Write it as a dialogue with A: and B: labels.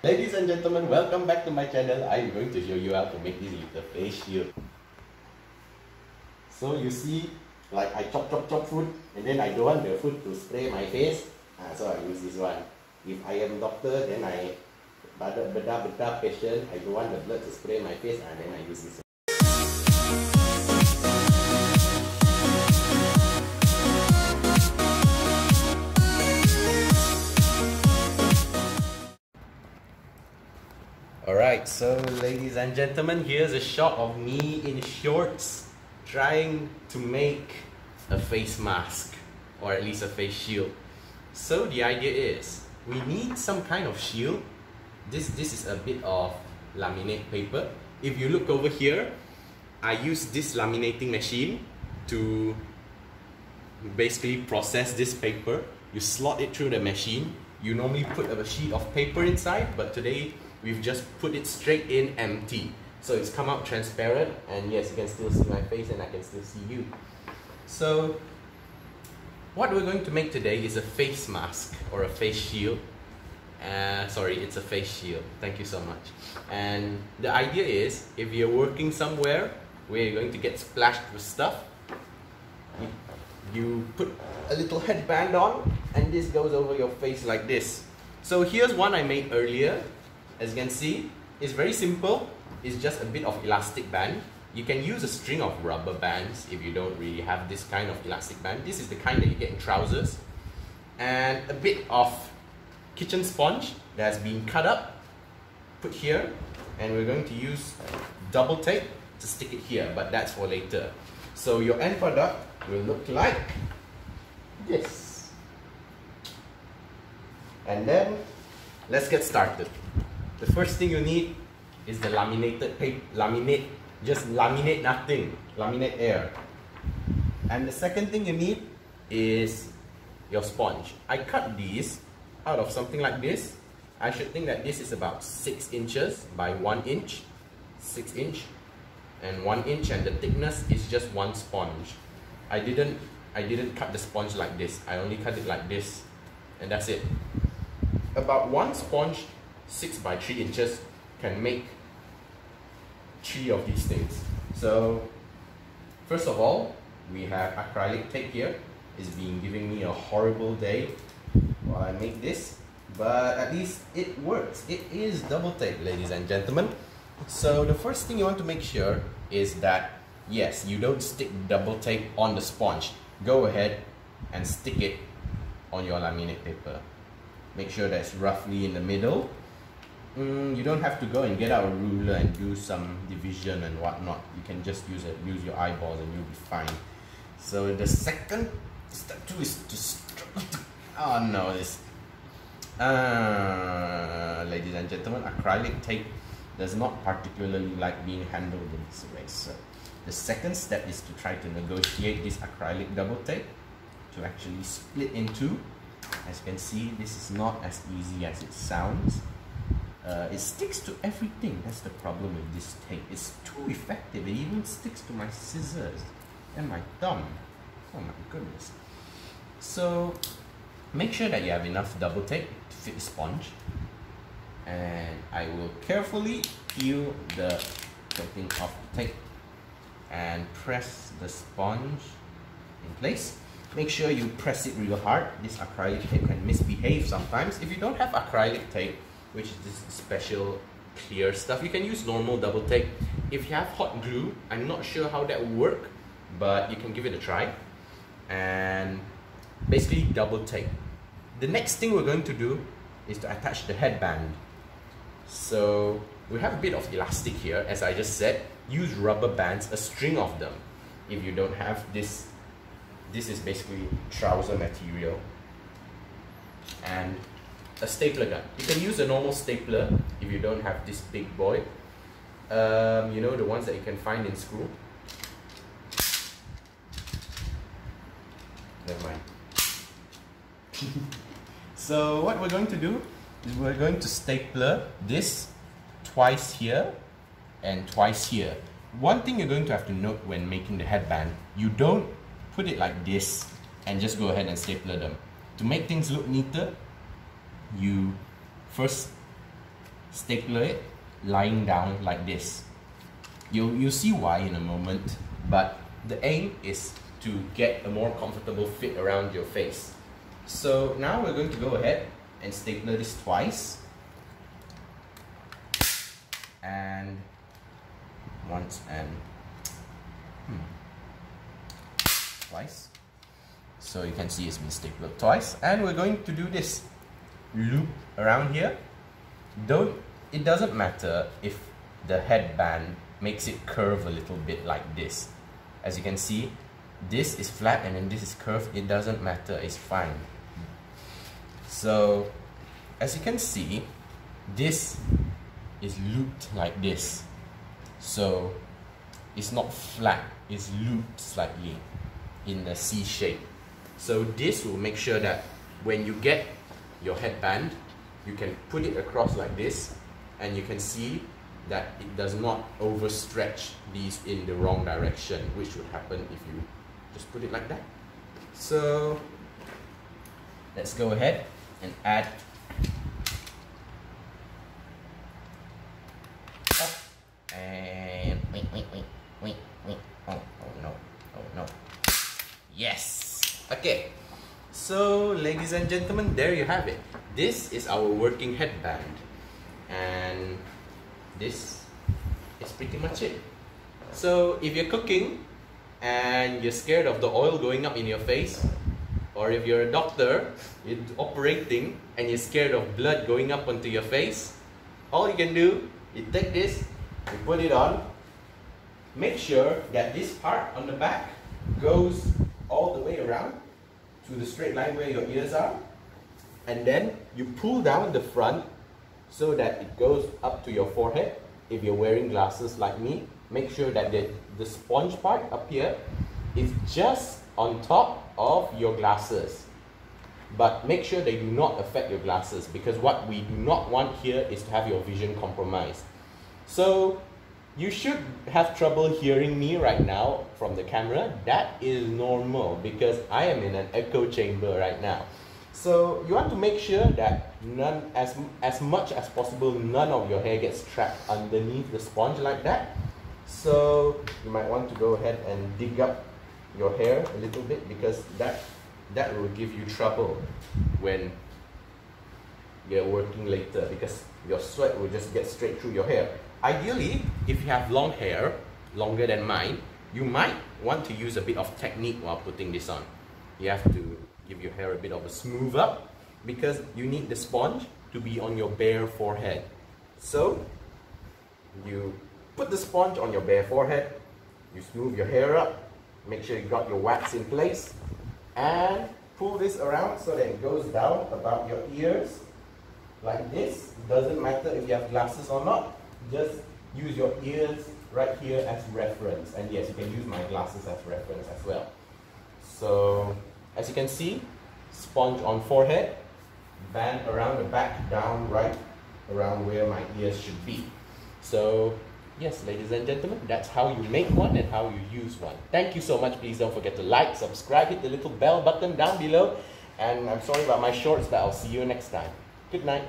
A: Ladies and gentlemen, welcome back to my channel. I'm going to show you how to make this little face shield. So you see, like I chop food and then I don't want the food to spray my face. So I use this one. If I am doctor, then I bedah patient, I don't want the blood to spray my face, and then I use this one. Alright, so ladies and gentlemen, here's a shot of me in shorts trying to make a face mask, or at least a face shield. So the idea is, we need some kind of shield. This is a bit of laminate paper. If you look over here, I use this laminating machine to basically process this paper. You slot it through the machine. You normally put a sheet of paper inside, but today we've just put it straight in empty. So it's come out transparent, and yes, you can still see my face and I can still see you. So what we're going to make today is a face mask or a face shield. Sorry, it's a face shield. Thank you so much. And the idea is, if you're working somewhere where you're going to get splashed with stuff, you put a little headband on and this goes over your face like this. So here's one I made earlier. As you can see, it's very simple. It's just a bit of elastic band. You can use a string of rubber bands if you don't really have this kind of elastic band. This is the kind that you get in trousers. And a bit of kitchen sponge that has been cut up, put here, and we're going to use double tape to stick it here, but that's for later. So your end product will look like this. And then let's get started. The first thing you need is the laminated paper. Just laminate nothing, laminate air. And the second thing you need is your sponge. I cut these out of something like this. I should think that this is about 6 inches by 1 inch, 6 inch and 1 inch, and the thickness is just one sponge. I didn't cut the sponge like this. I only cut it like this, and that's it. About one sponge, 6 by 3 inches, can make 3 of these things. So first of all, we have acrylic tape here. It's been giving me a horrible day while I make this, but at least it works. It is double tape, ladies and gentlemen. So the first thing you want to make sure is that, yes, you don't stick double tape on the sponge. Go ahead and stick it on your laminate paper. Make sure that it's roughly in the middle. You don't have to go and get out a ruler and do some division and whatnot. You can just use your eyeballs and you'll be fine. So the second step 2 is to oh no, this ladies and gentlemen, acrylic tape does not particularly like being handled in this way. So the second step is to try to negotiate this acrylic double tape to actually split in 2. As you can see, this is not as easy as it sounds. It sticks to everything. That's the problem with this tape. It's too effective. It even sticks to my scissors and my thumb. Oh my goodness. So make sure that you have enough double tape to fit the sponge. And I will carefully peel the coating off the tape and press the sponge in place. Make sure you press it real hard. This acrylic tape can misbehave sometimes. If you don't have acrylic tape, which is this special clear stuff, you can use normal double tape. If you have hot glue, I'm not sure how that will work, but you can give it a try. And basically double tape. The next thing we're going to do is to attach the headband. So we have a bit of elastic here, as I just said. Use rubber bands, a string of them. If you don't have this, this is basically trouser material. And a stapler gun. You can use a normal stapler if you don't have this big boy. You know, the ones that you can find in school. Never mind. So what we're going to do is we're going to stapler this twice here and twice here. One thing you're going to have to note when making the headband, you don't put it like this and just go ahead and stapler them. To make things look neater, you first stapler it lying down like this. You'll see why in a moment, but the aim is to get a more comfortable fit around your face. So now we're going to go ahead and stapler this twice. And once and twice. So you can see it's been stapled twice. And we're going to do this loop around here. It doesn't matter if the headband makes it curve a little bit like this. As you can see, this is flat and then this is curved. It doesn't matter, it's fine. So as you can see, this is looped like this. So it's not flat, it's looped slightly in the C shape. So this will make sure that when you get your headband, you can put it across like this, and you can see that it does not overstretch these in the wrong direction, which would happen if you just put it like that. So let's go ahead and add and wait. Oh no. Yes. Okay. So ladies and gentlemen, there you have it. This is our working headband, and this is pretty much it. So if you're cooking and you're scared of the oil going up in your face, or if you're a doctor, you're operating and you're scared of blood going up onto your face, all you can do, you take this, you put it on, make sure that this part on the back goes all the way around to the straight line where your ears are, and then you pull down the front so that it goes up to your forehead. If you're wearing glasses like me, make sure that the sponge part up here is just on top of your glasses. But make sure they do not affect your glasses, because what we do not want here is to have your vision compromised. So you should have trouble hearing me right now from the camera. That is normal because I am in an echo chamber right now. So you want to make sure that as much as possible, none of your hair gets trapped underneath the sponge like that. So you might want to go ahead and dig up your hair a little bit, because that will give you trouble when you're working later, because your sweat will just get straight through your hair. Ideally, if you have long hair, longer than mine, you might want to use a bit of technique while putting this on. You have to give your hair a bit of a smooth up, because you need the sponge to be on your bare forehead. So you put the sponge on your bare forehead, you smooth your hair up, make sure you got your wax in place, and pull this around so that it goes down about your ears like this. Doesn't matter if you have glasses or not, just use your ears right here as reference. And yes, you can use my glasses as reference as well. So as you can see, sponge on forehead, band around the back, down right around where my ears should be. So yes, ladies and gentlemen, that's how you make one and how you use one. Thank you so much. Please don't forget to like, subscribe, hit the little bell button down below. And I'm sorry about my shorts, but I'll see you next time. Good night.